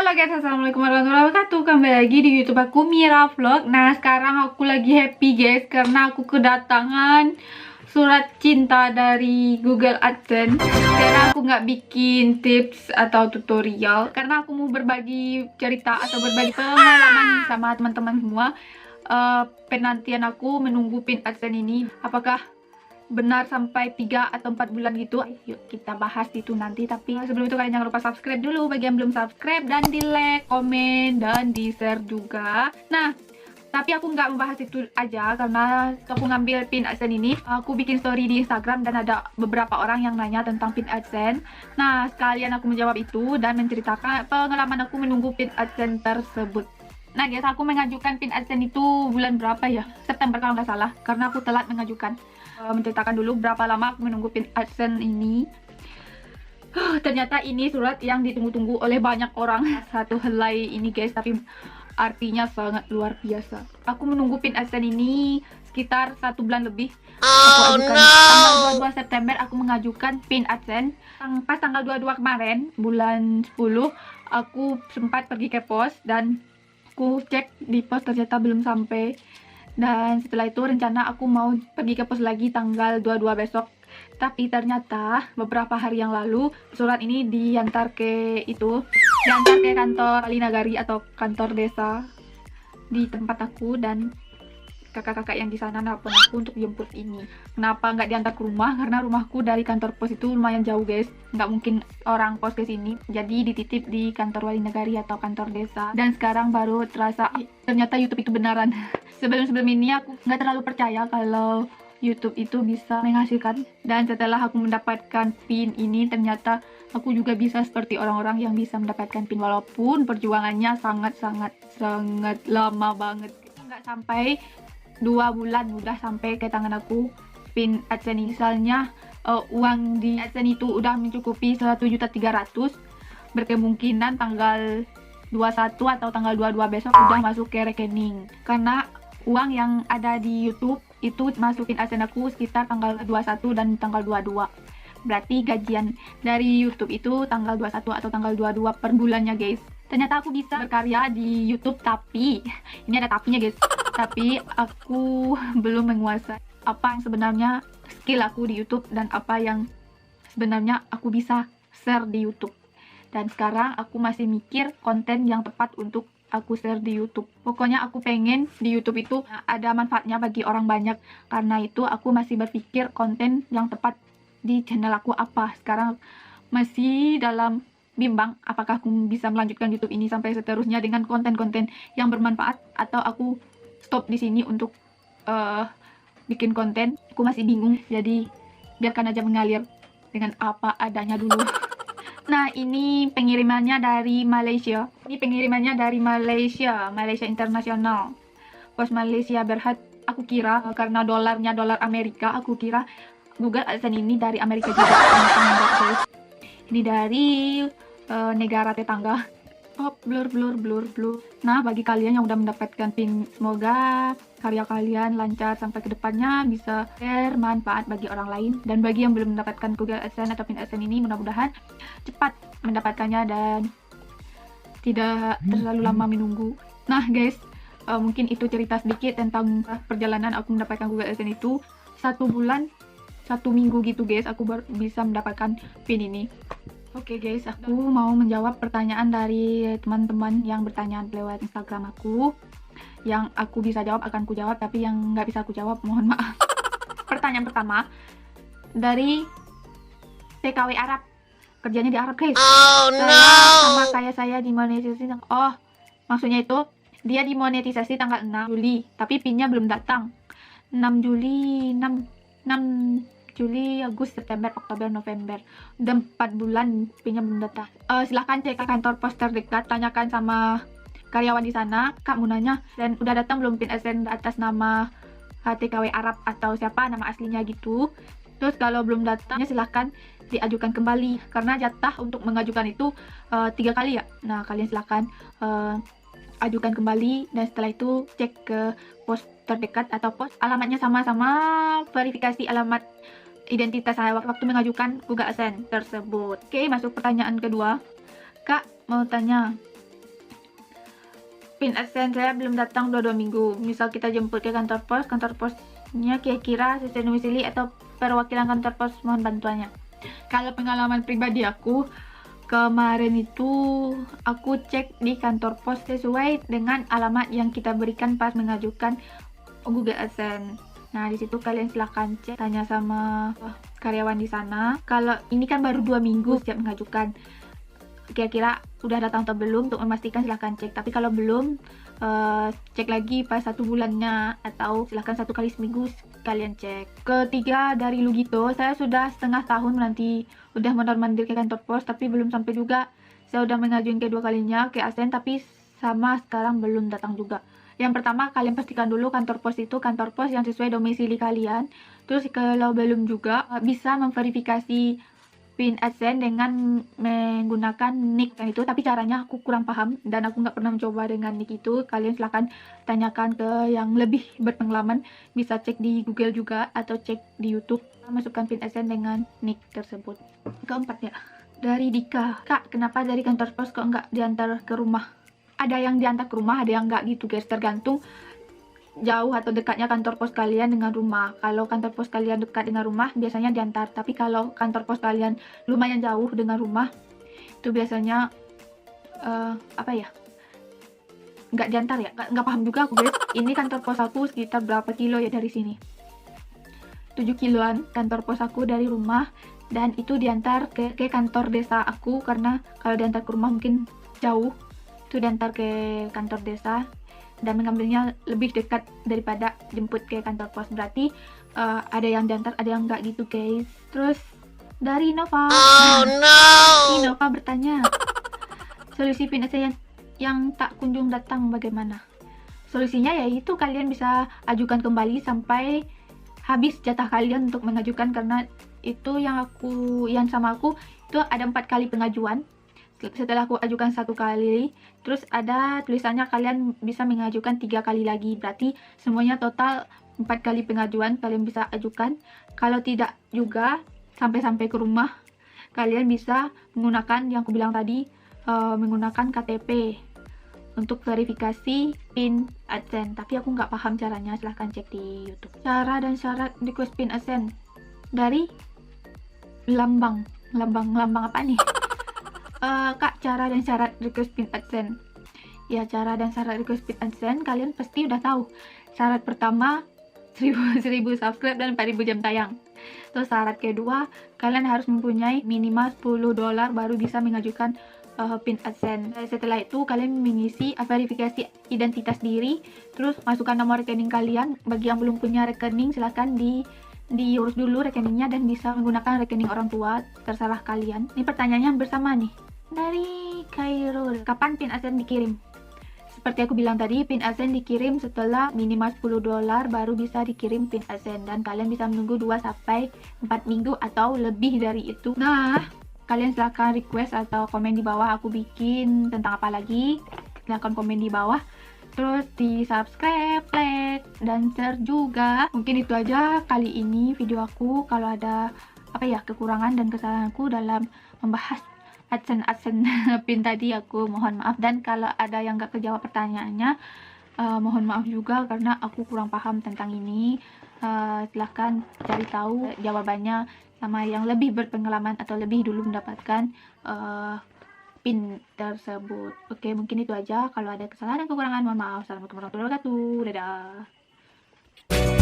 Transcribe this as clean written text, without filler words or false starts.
Halo guys, assalamualaikum warahmatullahi wabarakatuh. Kembali lagi di YouTube aku, Mira Vlog. Nah, sekarang aku lagi happy guys karena aku kedatangan surat cinta dari Google AdSense. Karena aku nggak bikin tips atau tutorial, karena aku mau berbagi cerita atau berbagi pengalaman sama teman-teman semua. Penantian aku menunggu pin AdSense ini, apakah benar sampai 3 atau 4 bulan gitu. Yuk kita bahas itu nanti. Tapi sebelum itu kalian jangan lupa subscribe dulu bagi yang belum subscribe, dan di like, komen, dan di share juga. Nah, tapi aku nggak membahas itu aja karena aku ngambil pin AdSense ini, aku bikin story di Instagram dan ada beberapa orang yang nanya tentang pin AdSense. Nah, sekalian aku menjawab itu dan menceritakan pengalaman aku menunggu pin AdSense tersebut. Nah guys, aku mengajukan pin AdSense itu bulan berapa ya? September kalau nggak salah, karena aku telat mengajukan. Menceritakan dulu berapa lama aku menunggu pin AdSense ini. Ternyata ini surat yang ditunggu-tunggu oleh banyak orang. Satu helai ini guys, tapi artinya sangat luar biasa. Aku menunggu pin AdSense ini sekitar 1 bulan lebih. Aku ajukan tanggal 22 September aku mengajukan pin AdSense. Pas tanggal 22 kemarin, bulan 10, aku sempat pergi ke pos dan aku cek di pos ternyata belum sampai. Dan setelah itu rencana aku mau pergi ke pos lagi tanggal 22 besok. Tapi ternyata beberapa hari yang lalu surat ini diantar ke kantor Wali Nagari atau kantor desa di tempat aku, dan kakak-kakak yang di sana nelpon aku untuk jemput ini. Kenapa nggak diantar ke rumah? Karena rumahku dari kantor pos itu lumayan jauh guys, nggak mungkin orang pos ke sini. Jadi dititip di kantor Wali Nagari atau kantor desa. Dan sekarang baru terasa ternyata YouTube itu beneran. Sebelum ini aku nggak terlalu percaya kalau YouTube itu bisa menghasilkan, dan setelah aku mendapatkan pin ini ternyata aku juga bisa seperti orang-orang yang bisa mendapatkan pin, walaupun perjuangannya sangat lama banget. Nggak sampai 2 bulan udah sampai ke tangan aku pin AdSense. Misalnya uang di AdSense itu udah mencukupi 1.300.000, berkemungkinan tanggal 21 atau tanggal 22 besok udah masuk ke rekening, karena uang yang ada di YouTube itu masukin AdSense aku sekitar tanggal 21 dan tanggal 22. Berarti gajian dari YouTube itu tanggal 21 atau tanggal 22 per bulannya guys. Ternyata aku bisa berkarya di YouTube, tapi ini ada tapinya guys. Tapi aku belum menguasai apa yang sebenarnya skill aku di YouTube dan apa yang sebenarnya aku bisa share di YouTube. Dan sekarang aku masih mikir konten yang tepat untuk aku share di YouTube. Pokoknya aku pengen di YouTube itu ada manfaatnya bagi orang banyak. Karena itu aku masih berpikir konten yang tepat di channel aku apa. Sekarang masih dalam bimbang apakah aku bisa melanjutkan YouTube ini sampai seterusnya dengan konten-konten yang bermanfaat, atau aku stop di sini untuk bikin konten. Aku masih bingung, jadi biarkan aja mengalir dengan apa adanya dulu. Nah, ini pengirimannya dari Malaysia. Malaysia internasional. Pos Malaysia Berhad. Aku kira karena dolarnya dolar Amerika, aku kira Google AdSense ini dari Amerika juga. Ini dari negara tetangga. Oh, blur. Nah, bagi kalian yang udah mendapatkan pin, semoga karya kalian lancar sampai ke depannya, bisa bermanfaat bagi orang lain. Dan bagi yang belum mendapatkan Google AdSense atau pin AdSense ini, mudah-mudahan cepat mendapatkannya dan tidak terlalu lama menunggu. Nah guys, mungkin itu cerita sedikit tentang perjalanan aku mendapatkan Google AdSense itu. 1 bulan 1 minggu gitu guys, aku baru bisa mendapatkan pin ini. Oke guys, aku mau menjawab pertanyaan dari teman-teman yang bertanya lewat Instagram aku. Yang aku bisa jawab akan ku jawab, tapi yang nggak bisa aku jawab mohon maaf. Pertanyaan pertama dari TKW Arab, kerjanya di Arab guys. Sama kayak saya dimonetisasi. Oh, maksudnya itu dia dimonetisasi tanggal 6 Juli, tapi pinnya belum datang. 6 Juli, Agustus, September, Oktober, November. Udah 4 bulan pinnya belum datang. Silahkan cek kantor pos terdekat, tanyakan sama karyawan di sana. Kak mau nanya, dan udah datang belum pin AdSense atas nama TKW Arab atau siapa nama aslinya gitu. Terus kalau belum datangnya silahkan diajukan kembali, karena jatah untuk mengajukan itu 3 kali ya. Nah, kalian silahkan ajukan kembali, dan setelah itu cek ke pos terdekat atau pos alamatnya sama-sama, verifikasi alamat identitas saya waktu mengajukan Google AdSense tersebut. Oke, masuk pertanyaan kedua. Kak, mau tanya, pin AdSense saya belum datang 2 minggu. Misal kita jemput ke kantor posnya kira-kira sesuai domisili atau perwakilan kantor pos, mohon bantuannya. Kalau pengalaman pribadi aku, kemarin itu aku cek di kantor pos sesuai dengan alamat yang kita berikan pas mengajukan Google AdSense. Nah, di situ kalian silahkan cek, tanya sama karyawan di sana. Kalau ini kan baru 2 minggu sejak mengajukan, kira-kira udah datang atau belum, untuk memastikan silahkan cek. Tapi kalau belum, cek lagi pas 1 bulannya, atau silahkan 1 kali seminggu kalian cek. Ketiga, dari Lugito, saya sudah setengah tahun nanti udah mondar-mandir ke kantor pos, tapi belum sampai juga. Saya udah mengajuin kedua kalinya ke AdSense, tapi sama sekarang belum datang juga. Yang pertama, kalian pastikan dulu kantor pos itu kantor pos yang sesuai domisili kalian. Terus kalau belum juga, bisa memverifikasi pin AdSense dengan menggunakan nick itu, tapi caranya aku kurang paham dan aku nggak pernah mencoba dengan nick itu. Kalian silahkan tanyakan ke yang lebih berpengalaman, bisa cek di Google juga atau cek di YouTube, masukkan pin AdSense dengan nick tersebut. Keempat ya, dari Dika, Kak, kenapa dari kantor pos kok nggak diantar ke rumah? Ada yang diantar ke rumah, ada yang nggak gitu guys, tergantung jauh atau dekatnya kantor pos kalian dengan rumah. Kalau kantor pos kalian dekat dengan rumah, biasanya diantar. Tapi kalau kantor pos kalian lumayan jauh dengan rumah, itu biasanya apa ya, nggak diantar ya, nggak paham juga aku guys. Ini kantor pos aku sekitar berapa kilo ya dari sini, 7 kiloan kantor pos aku dari rumah, dan itu diantar ke kantor desa aku, karena kalau diantar ke rumah mungkin jauh, itu diantar ke kantor desa dan mengambilnya lebih dekat daripada jemput ke kantor pos. Berarti ada yang diantar, ada yang enggak gitu guys. Terus dari Nova, Nova bertanya, solusi pin AdSense yang tak kunjung datang bagaimana? Solusinya yaitu kalian bisa ajukan kembali sampai habis jatah kalian untuk mengajukan, karena itu yang sama aku itu ada 4 kali pengajuan. Setelah aku ajukan 1 kali, terus ada tulisannya kalian bisa mengajukan 3 kali lagi. Berarti semuanya total 4 kali pengajuan kalian bisa ajukan. Kalau tidak juga sampai ke rumah, kalian bisa menggunakan yang aku bilang tadi, menggunakan KTP untuk verifikasi pin AdSense. Tapi aku nggak paham caranya, silahkan cek di YouTube. Cara dan syarat request pin AdSense dari lambang apa nih? Kak, cara dan syarat request pin AdSense. Ya, cara dan syarat request pin AdSense kalian pasti udah tahu. Syarat pertama 1000 subscribe dan 4000 jam tayang. Terus syarat kedua, kalian harus mempunyai minimal $10 baru bisa mengajukan pin AdSense. Setelah itu kalian mengisi verifikasi identitas diri, terus masukkan nomor rekening kalian. Bagi yang belum punya rekening, silahkan diurus dulu rekeningnya dan bisa menggunakan rekening orang tua, terserah kalian. Ini pertanyaannya bersama nih dari Khairul, kapan pin AdSense dikirim? Seperti aku bilang tadi, pin AdSense dikirim setelah minimal $10 baru bisa dikirim pin AdSense, dan kalian bisa menunggu 2-4 minggu atau lebih dari itu. Nah, kalian silahkan request atau komen di bawah aku bikin tentang apa lagi. Silahkan komen di bawah. Terus di subscribe, like, dan share juga. Mungkin itu aja kali ini video aku. Kalau ada kekurangan dan kesalahanku dalam membahas AdSense pin tadi, aku mohon maaf. Dan kalau ada yang gak kejawab pertanyaannya, mohon maaf juga karena aku kurang paham tentang ini. Silahkan cari tahu jawabannya sama yang lebih berpengalaman atau lebih dulu mendapatkan pin tersebut. Oke, mungkin itu aja. Kalau ada kesalahan dan kekurangan, mohon maaf. Assalamualaikum warahmatullahi wabarakatuh. Dadah.